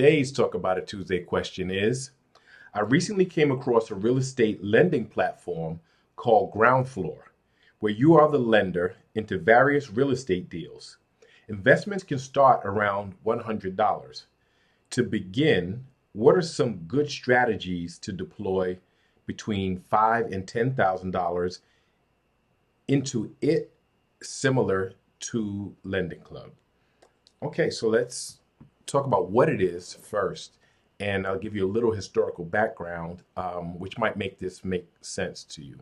Today's Talk About It Tuesday question is, I recently came across a real estate lending platform called GroundFloor, where you are the lender into various real estate deals. Investments can start around $100. To begin, what are some good strategies to deploy between $5,000 and $10,000 into it, similar to Lending Club? Okay, so let's talk about what it is first, and I'll give you a little historical background, which might make this make sense to you.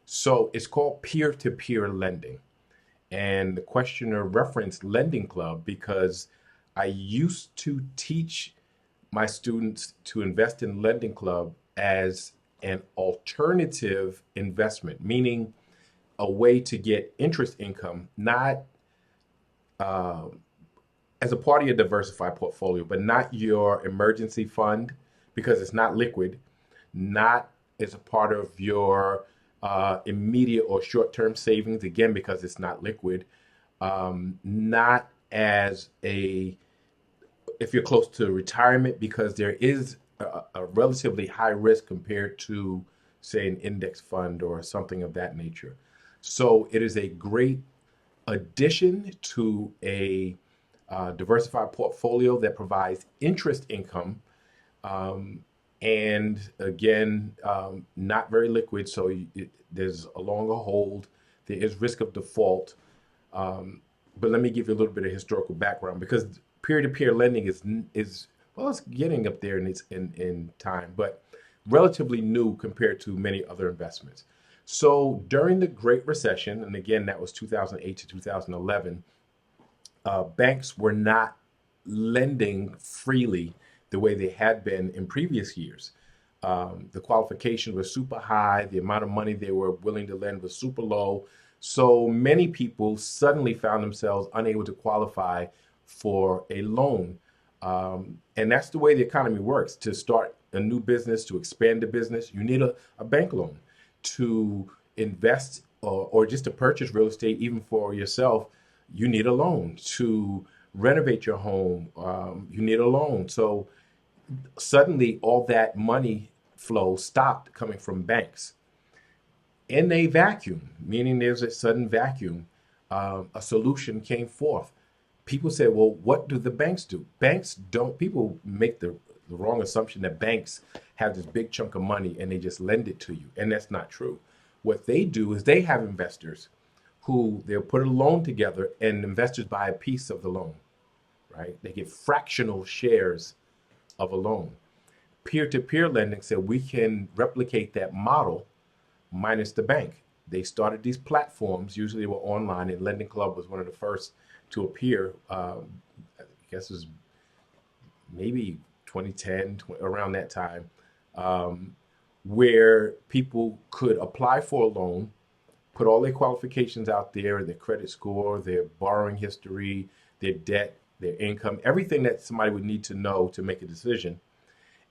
So it's called peer-to-peer lending, and the questioner referenced Lending Club because I used to teach my students to invest in Lending Club as an alternative investment, meaning a way to get interest income, not uh, as a part of your diversified portfolio, but not your emergency fund because it's not liquid, not as a part of your immediate or short-term savings, again, because it's not liquid, not as a, if you're close to retirement, because there is a relatively high risk compared to, say, an index fund or something of that nature. So it is a great addition to a diversified portfolio that provides interest income. Um, and again, not very liquid, so there's a longer hold. There is risk of default. Um, but let me give you a little bit of historical background because peer-to-peer lending is well, it's getting up there in time, but relatively new compared to many other investments. So during the Great Recession, and again, that was 2008 to 2011, banks were not lending freely the way they had been in previous years. The qualifications were super high. The amount of money they were willing to lend was super low. So many people suddenly found themselves unable to qualify for a loan. And that's the way the economy works. To start a new business, to expand the business, you need a bank loan. To invest or just to purchase real estate, even for yourself, you need a loan. To renovate your home, you need a loan. So suddenly all that money flow stopped coming from banks in a vacuum, meaning there's a sudden vacuum. A solution came forth. People say, well, what do the banks do? Banks don't, people make the wrong assumption that banks have this big chunk of money and they just lend it to you. And that's not true. What they do is they have investors who they'll put a loan together and investors buy a piece of the loan, right? They get fractional shares of a loan. Peer-to-peer lending said we can replicate that model minus the bank. They started these platforms, usually they were online, and Lending Club was one of the first to appear. I guess it was maybe 2010, around that time, where people could apply for a loan, put all their qualifications out there, their credit score, their borrowing history, their debt, their income, everything that somebody would need to know to make a decision.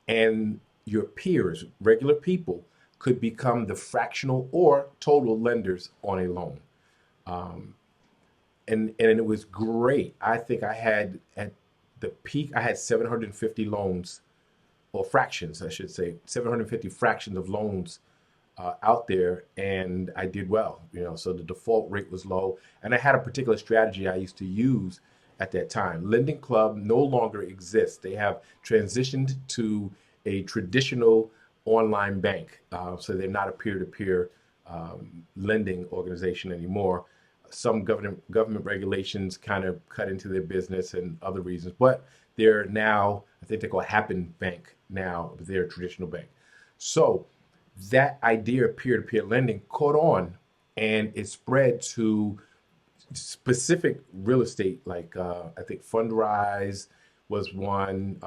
And your peers, regular people, could become the fractional or total lenders on a loan. Um, and it was great. I think I had at the peak, I had 750 loans or fractions, I should say, 750 fractions of loans out there, and I did well. So the default rate was low, and I had a particular strategy I used to use at that time. Lending Club no longer exists. They have transitioned to a traditional online bank, so they're not a peer-to-peer lending organization anymore. Some government regulations kind of cut into their business and other reasons, but they're now, I think they call it Happen Bank now, but they're a traditional bank. So that idea of peer-to-peer lending caught on, and it spread to specific real estate, like I think Fundrise was one.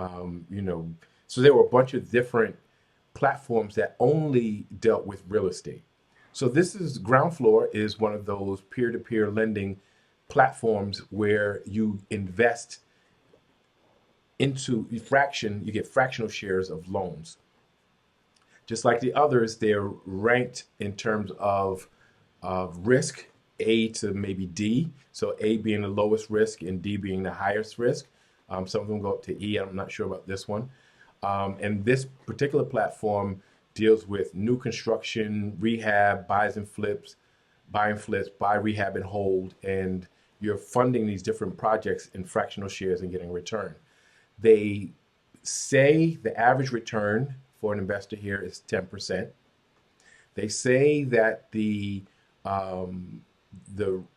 So there were a bunch of different platforms that only dealt with real estate. So this is GroundFloor is one of those peer-to-peer lending platforms where you invest into you get fractional shares of loans. Just like the others, they're ranked in terms of risk, A to maybe D. So A being the lowest risk and D being the highest risk. Some of them go up to E. I'm not sure about this one. And this particular platform deals with new construction, rehab, buy and flips, buy, rehab, and hold. And you're funding these different projects in fractional shares and getting a return. They say the average return for an investor here is 10%. They say that the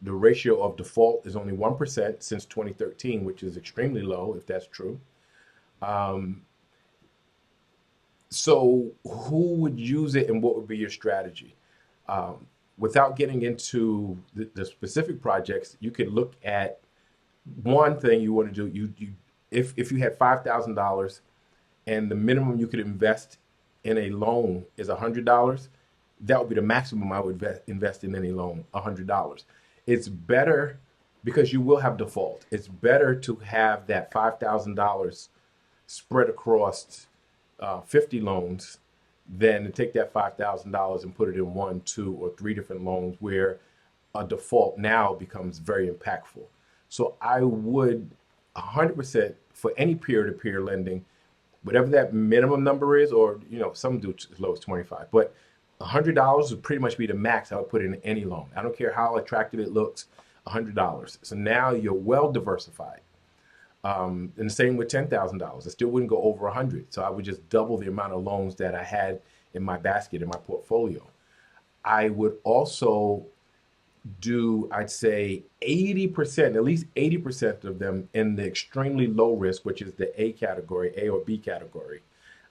ratio of default is only 1% since 2013, which is extremely low if that's true. Um, so who would use it and what would be your strategy? Without getting into the specific projects, you could look at one thing you want to do. If you had $5,000 and the minimum you could invest in a loan is $100, that would be the maximum I would invest in any loan, $100. It's better because you will have default. It's better to have that $5,000 spread across 50 loans than to take that $5,000 and put it in one, two, or three different loans where a default now becomes very impactful. So I would 100% for any peer-to-peer lending, whatever that minimum number is, or some do as low as 25, but $100 would pretty much be the max I would put in any loan. I don't care how attractive it looks, $100. So now you're well diversified. And the same with $10,000. I still wouldn't go over 100. So I would just double the amount of loans that I had in my basket, in my portfolio. I would also do, I'd say 80%, at least 80% of them in the extremely low risk, which is the A category, A or B category.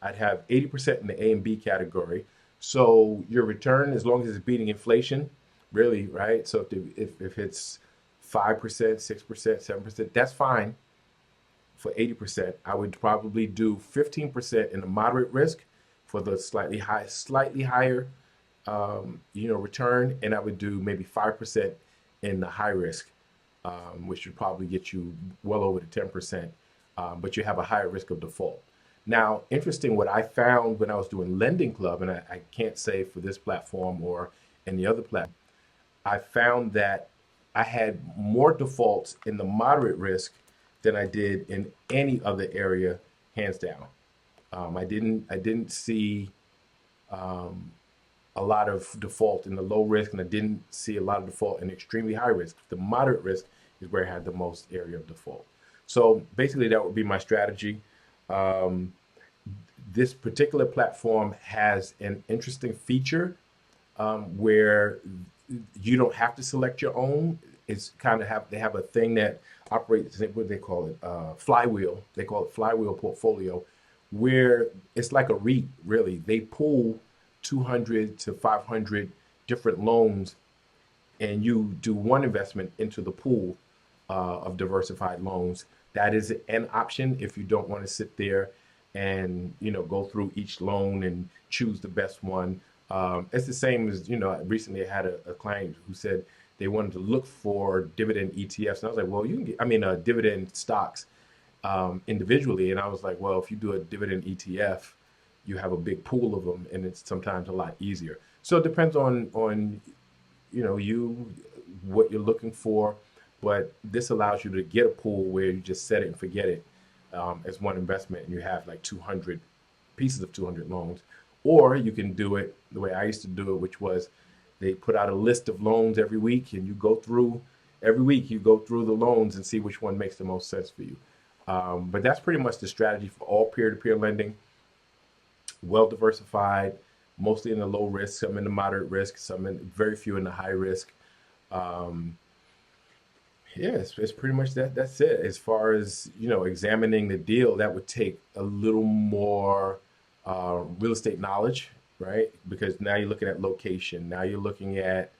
I'd have 80% in the A and B category. So your return, as long as it's beating inflation, really, right? So if it's 5%, 6%, 7%, that's fine. For 80%, I would probably do 15% in the moderate risk for the slightly higher, return, and I would do maybe 5% in the high risk, which would probably get you well over the 10%, but you have a higher risk of default. Now, interesting, what I found when I was doing Lending Club, and I can't say for this platform or any other platform, I found that I had more defaults in the moderate risk than I did in any other area, hands down. I didn't see a lot of default in the low risk, and I didn't see a lot of default in extremely high risk. The moderate risk is where I had the most area of default. So basically, that would be my strategy. This particular platform has an interesting feature where you don't have to select your own. It's kind of they have a thing that operates, what they call it, flywheel. They call it flywheel portfolio, where it's like a REIT, really. They pool 200 to 500 different loans, and you do one investment into the pool of diversified loans. That is an option if you don't want to sit there and go through each loan and choose the best one. It's the same as recently I had a client who said they wanted to look for dividend ETFs, and I was like, well, you can get dividend stocks individually, and I was like, well, if you do a dividend ETF, you have a big pool of them, and it's sometimes a lot easier. So it depends on you, what you're looking for, but this allows you to get a pool where you just set it and forget it as one investment, and you have like 200 pieces of 200 loans. Or you can do it the way I used to do it, which was they put out a list of loans every week, and every week you go through the loans and see which one makes the most sense for you. But that's pretty much the strategy for all peer-to-peer lending. Well diversified, mostly in the low risk, some in the moderate risk, very few in the high risk. It's pretty much that. That's it. As far as examining the deal, that would take a little more real estate knowledge, right? Because now you're looking at location. Now you're looking at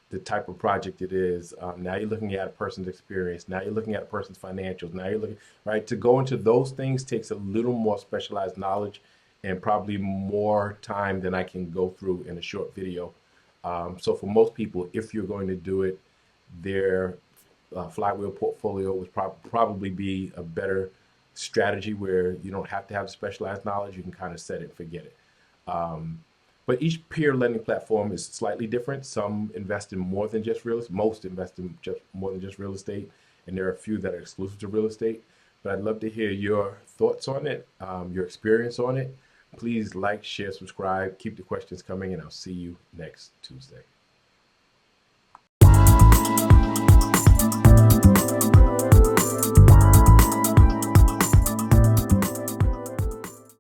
the type of project it is. Now you're looking at a person's experience. Now you're looking at a person's financials. Now you're looking, right? To go into those things takes a little more specialized knowledge and probably more time than I can go through in a short video. So for most people, if you're going to do it, their flywheel portfolio would probably be a better strategy where you don't have to have the specialized knowledge. You can kind of set it and forget it. But each peer lending platform is slightly different. Some invest in more than just real estate. Most invest in just more than just real estate. And there are a few that are exclusive to real estate. but I'd love to hear your thoughts on it, your experience on it. Please like, share, subscribe, keep the questions coming, and I'll see you next Tuesday.